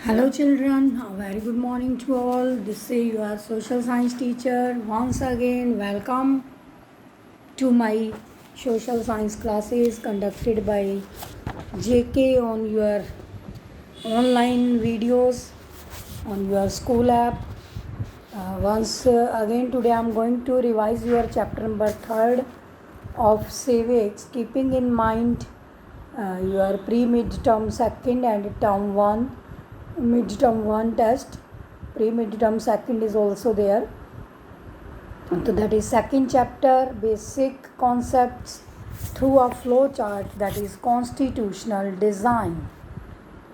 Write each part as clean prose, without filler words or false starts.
Hello children, a very good morning to all. This is your social science teacher. Once again, welcome to my social science classes conducted by JK on your online videos on your school app. Once again today I am going to revise your chapter number 3rd of civics, keeping in mind your pre-midterm 2nd and term 1 midterm 1 test. Pre-midterm 2nd is also there. So that is 2nd chapter, basic concepts through a flow chart, that is constitutional design.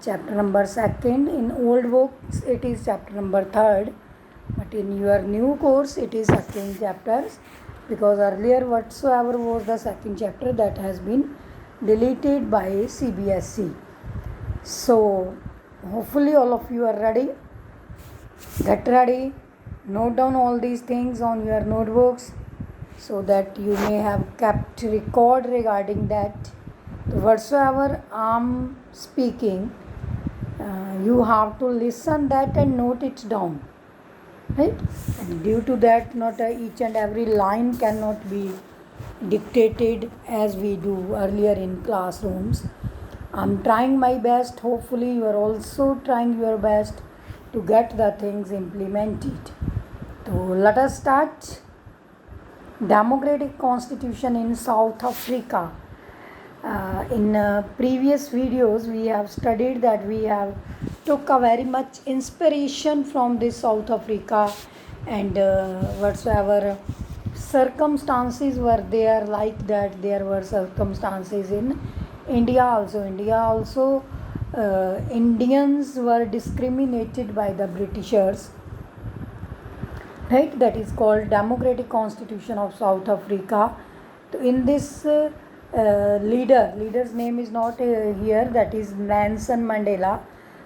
Chapter number 2nd. In old books it is chapter number 3rd, but in your new course it is 2nd chapters, because earlier whatsoever was the 2nd chapter that has been deleted by CBSE. So hopefully all of you are ready. Get ready, note down all these things on your notebooks so that you may have kept record regarding that. So whatsoever I'm speaking, you have to listen that and note it down, right? And due to that, not each and every line cannot be dictated as we do earlier in classrooms. I'm trying my best. Hopefully you are also trying your best to get the things implemented. So let us start. Democratic Constitution in South Africa. In previous videos we have studied that we have took a very much inspiration from this South Africa, and whatsoever circumstances were there, like that there were circumstances in India also. Indians were discriminated by the Britishers, right? That is called Democratic Constitution of South Africa. So in this leader's name is not here, that is Nelson Mandela.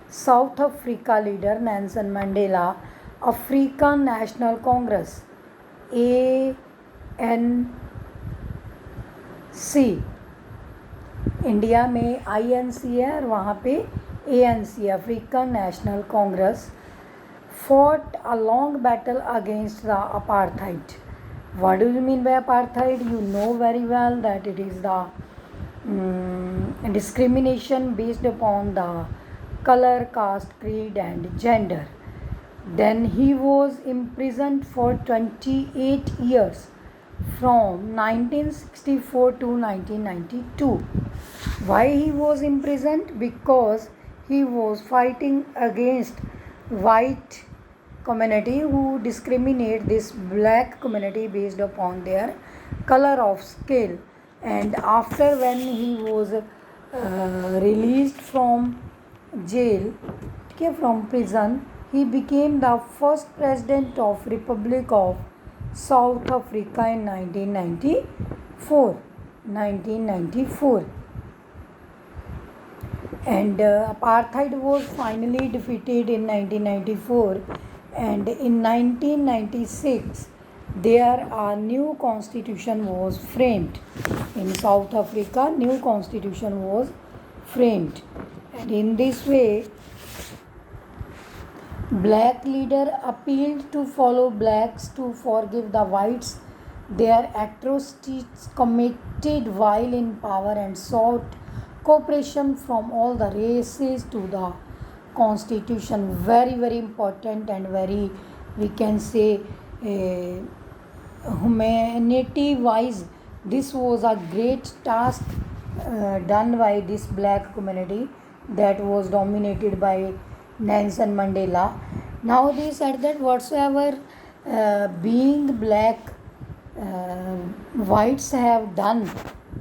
South Africa leader Nelson Mandela. African National Congress, ANC. India में INC है और वहाँ पे ANC, African national Congress, fought a long battle against the apartheid. What do you mean by apartheid? You know very well that it is the discrimination based upon the color, caste, creed and gender. Then he was imprisoned for 28 years from 1964 to 1992. Why he was imprisoned? Because he was fighting against white community who discriminate this black community based upon their color of skin. And after when he was released from jail, from prison, he became the first president of Republic of South Africa in 1994. And apartheid was finally defeated in 1994, and in 1996 there a new constitution was framed in South Africa. New constitution was framed, and in this way black leader appealed to fellow blacks to forgive the whites their atrocities committed while in power, and sought cooperation from all the races to the constitution. Very important and very, we can say, humanity wise, this was a great task done by this black community that was dominated by Nelson Mandela. Now they said that whatsoever being black whites have done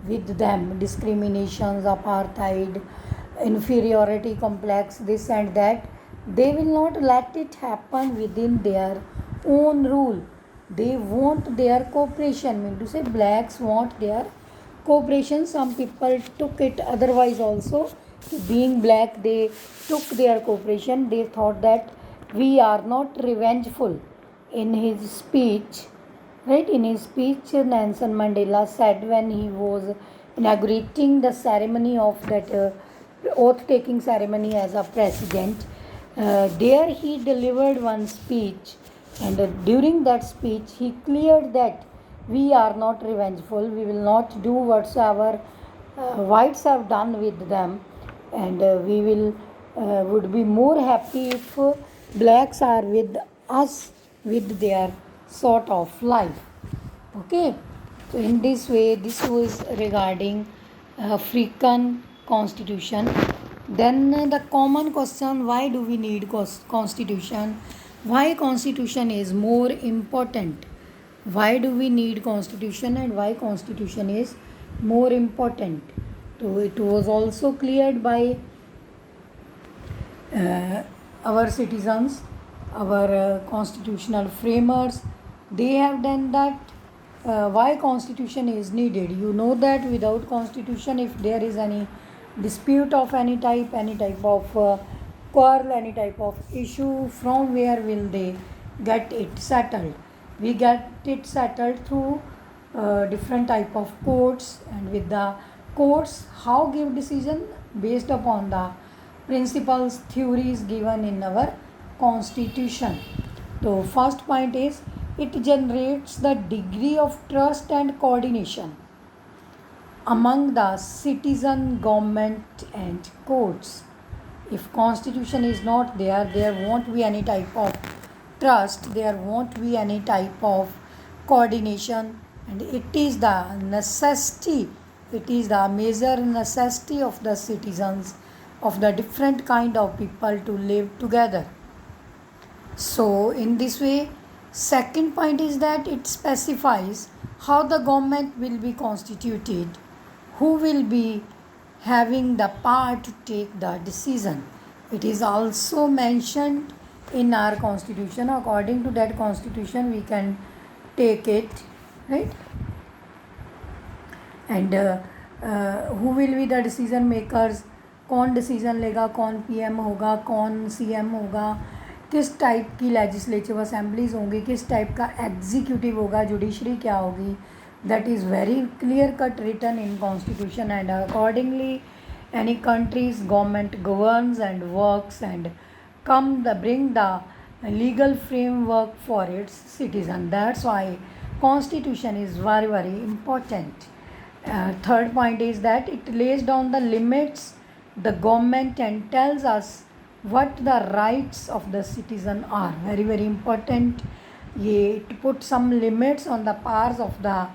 with them, discriminations, apartheid, inferiority complex, this and that, they will not let it happen within their own rule. They want their cooperation, mean to say blacks want their cooperation. Some people took it otherwise also. Being black, they took their cooperation. They thought that we are not revengeful. In his speech, right, in his speech, Nelson Mandela said when he was inaugurating the ceremony of that oath taking ceremony as a president, There he delivered one speech, and during that speech he cleared that we are not revengeful, we will not do whatsoever whites have done with them, and we will would be more happy if blacks are with us with their sort of life. Okay, so in this way, this was regarding African constitution. Then the common question: why do we need constitution? Why constitution is more important? Why do we need constitution, and why constitution is more important? So it was also cleared by our citizens, our constitutional framers. They have done that. Why constitution is needed? You know that without constitution, if there is any dispute of any type of quarrel, any type of issue, from where will they get it settled? We get it settled through different type of courts, and with the courts, how give decision based upon the principles, theories given in our constitution. So first point is, it generates the degree of trust and coordination among the citizen, government and courts. If constitution is not there, there won't be any type of trust, there won't be any type of coordination, and it is the necessity, it is the major necessity of the citizens, of the different kind of people to live together. So in this way, second point is that it specifies how the government will be constituted, who will be having the power to take the decision. It is also mentioned in our constitution. According to that constitution, we can take it, right? And who will be the decision makers? कौन decision लेगा, कौन PM होगा, कौन CM होगा, किस type की legislative assemblies होंगी, किस टाइप का एग्जीक्यूटिव होगा, जुडिशरी क्या होगी, that is very clear cut written in constitution. And accordingly any country's government governs and works and bring the legal framework for its citizen. That's why constitution is very very important. Third point is that it lays down the limits the government and tells us what the rights of the citizen are. Very very important. It puts some limits on the powers of the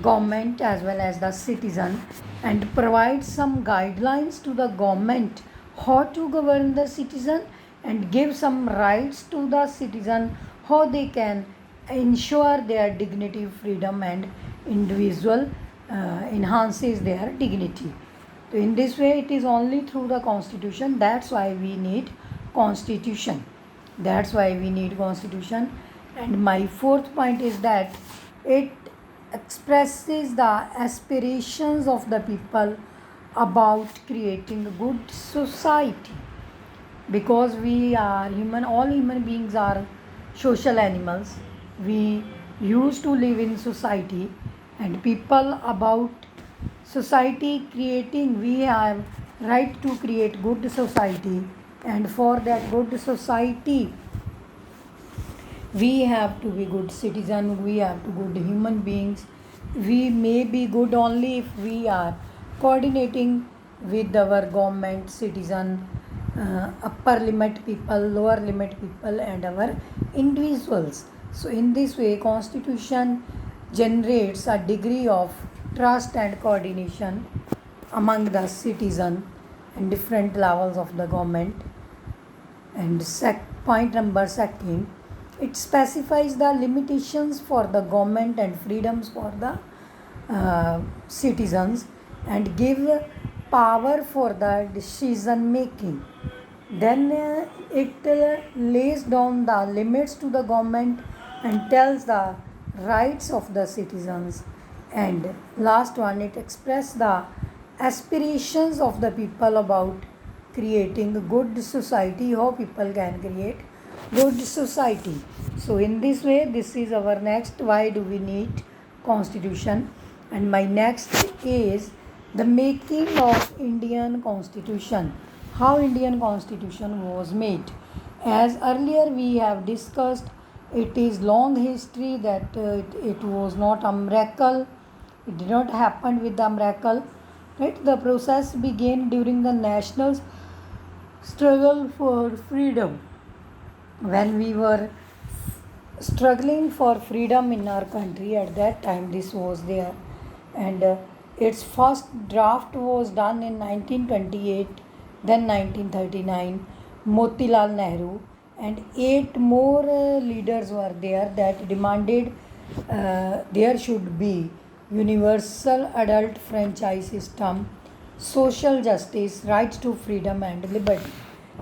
government as well as the citizen, and provides some guidelines to the government how to govern the citizen, and give some rights to the citizen how they can ensure their dignity, freedom and individual enhances their dignity. So in this way, it is only through the constitution. That's why we need constitution. That's why we need constitution. And my fourth point is that it expresses the aspirations of the people about creating a good society, because we are human, all human beings are social animals. We used to live in society, and people about society creating, we have right to create good society, and for that good society we have to be good citizen, we have to be good human beings. We may be good only if we are coordinating with our government, citizen, upper limit people, lower limit people and our individuals. So in this way, constitution generates a degree of trust and coordination among the citizen and different levels of the government. And point number second, it specifies the limitations for the government and freedoms for the citizens, and give power for the decision making. Then it lays down the limits to the government and tells the rights of the citizens. And last one, it expresses the aspirations of the people about creating a good society, how people can create good society. So in this way, this is our next, why do we need constitution. And my next is the making of Indian constitution, how Indian constitution was made. As earlier we have discussed, it is long history that it was not a miracle. It did not happen with the miracle. Right? The process began during the national struggle for freedom. When we were struggling for freedom in our country at that time, this was there, and its first draft was done in 1928, then 1939. Motilal Nehru and 8 more leaders were there that demanded there should be universal adult franchise system, social justice, rights to freedom and liberty.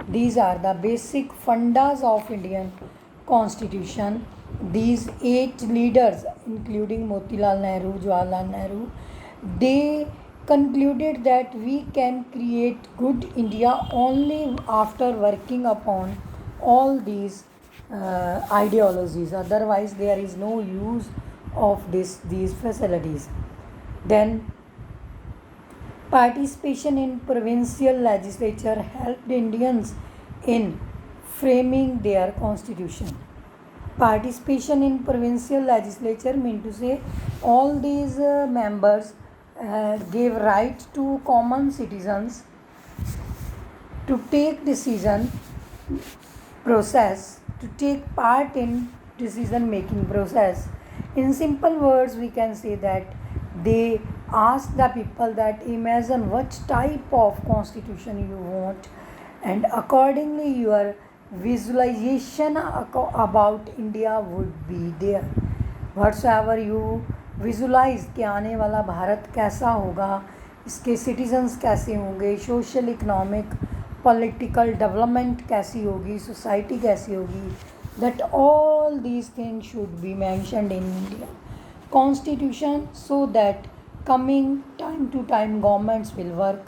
These are the basic fundas of Indian constitution. These 8 leaders, including Motilal Nehru, Jawaharlal Nehru, they concluded that we can create good India only after working upon all these ideologies. Otherwise, there is no use of these facilities. Then participation in provincial legislature helped Indians in framing their constitution. Participation in provincial legislature mean to say all these members gave right to common citizens to take decision process, to take part in decision making process. In simple words, we can say that they ask the people that imagine what type of constitution you want, and accordingly your visualization about India would be there. Whatsoever you visualise कि आने वाला भारत कैसा होगा, इसके citizens कैसे होंगे, social economic political development कैसी होगी, सोसाइटी कैसी होगी, that all these things should be mentioned in India constitution so that coming time to time governments will work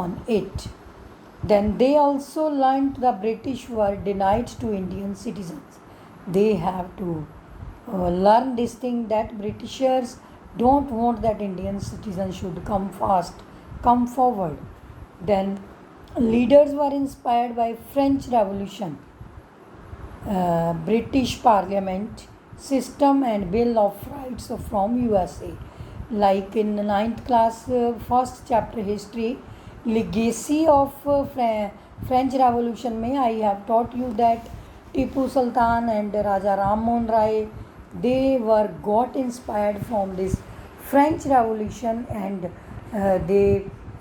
on it. Then they also learned the British were denied to Indian citizens. They have to learn this thing that Britishers don't want that Indian citizens should come fast, come forward. Then leaders were inspired by French Revolution, British Parliament system and Bill of Rights from USA. Like in 9th class, first chapter history, legacy of French Revolution में I have taught you that Tipu Sultan and Raja Ram Mohan Rai, they were got inspired from this French Revolution, and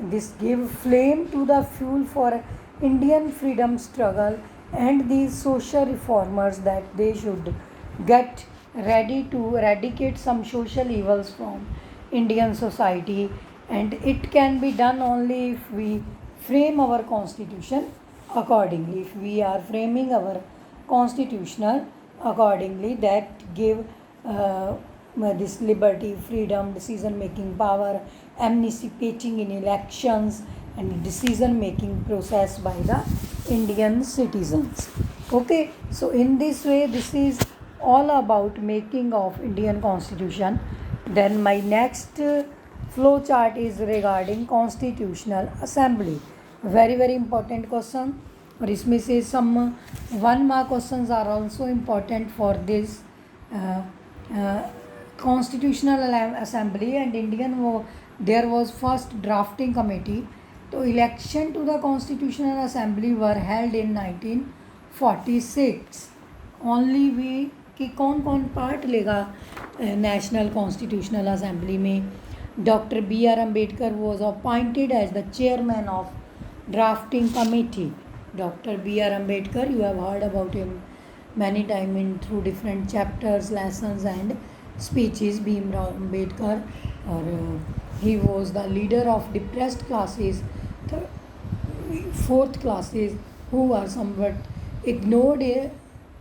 this gave flame to the fuel for Indian freedom struggle, and these social reformers that they should get ready to eradicate some social evils from Indian society, and it can be done only if we frame our constitution accordingly. If we are framing our constitutional accordingly, that give this liberty, freedom, decision making power, participating in elections, and decision making process by the Indian citizens. Okay, so in this way, this is all about making of Indian constitution. Then my next flow chart is regarding constitutional assembly. Very important question, और इसमें से some 1 mark questions are also important for this constitutional assembly and Indian. There was first drafting committee. तो election to the constitutional assembly were held in 1946. Only we कि कौन कौन part लेगा national constitutional assembly में. Doctor B.R. Ambedkar was appointed as the chairman of drafting committee. Dr. B.R. Ambedkar, you have heard about him many times in through different chapters, lessons and speeches. Bhimrao Ambedkar, or he was the leader of depressed classes, 4th classes who are somewhat ignored.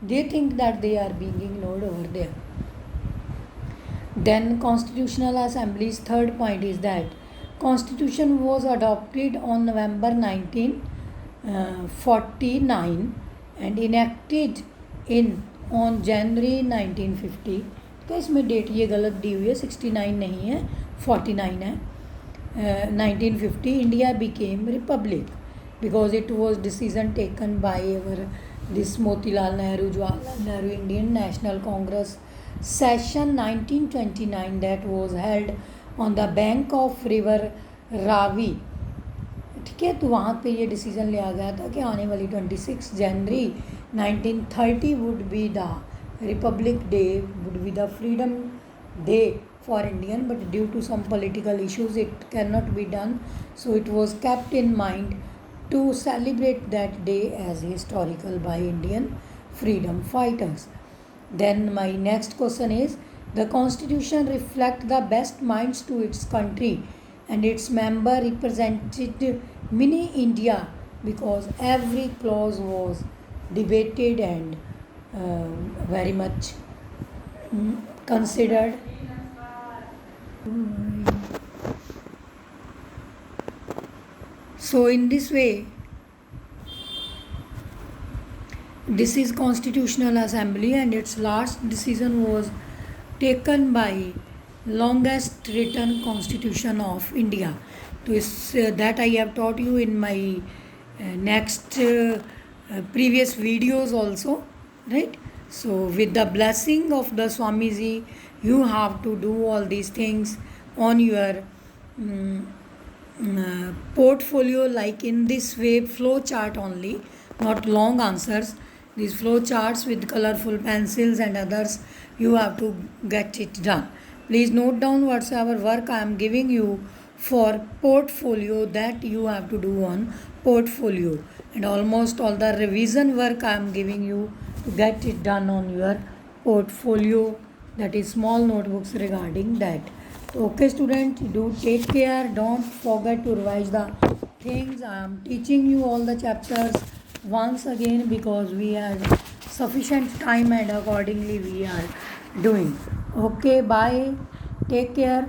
They think that they are being ignored over there. Then Constitutional Assembly's third point is that Constitution was adopted on November 1949 and enacted on January 1950. तो इसमें date ये गलत दी हुई है, 69 नहीं है, 49 है. 1950 India became republic because it was decision taken by our this Motilal Nehru, Jawaharlal Nehru Indian National Congress session 1929 that was held on the bank of river Ravi. ठीक है, तो वहाँ पे ये डिसीज़न लिया गया था कि आने वाली 26 जनवरी 1930 would be the Republic day, would be the freedom day for Indian, but due to some political issues it cannot be done, so it was kept in mind to celebrate that day as historical by Indian freedom fighters. Then my next question is, the constitution reflect the best minds to its country and its member represented mini India because every clause was debated and very much considered. So in this way, this is Constitutional Assembly and its last decision was taken by longest written constitution of India. So that I have taught you in my next previous videos also, right? So with the blessing of the Swamiji, you have to do all these things on your portfolio, like in this way, flow chart only, not long answers. These flow charts with colorful pencils and others, you have to get it done. Please note down whatsoever work I am giving you for portfolio, that you have to do on portfolio, and almost all the revision work I am giving you to get it done on your portfolio, that is small notebooks regarding that. Okay student, do take care, don't forget to revise the things. I am teaching you all the chapters once again because we have sufficient time and accordingly we are doing. Okay, bye, take care.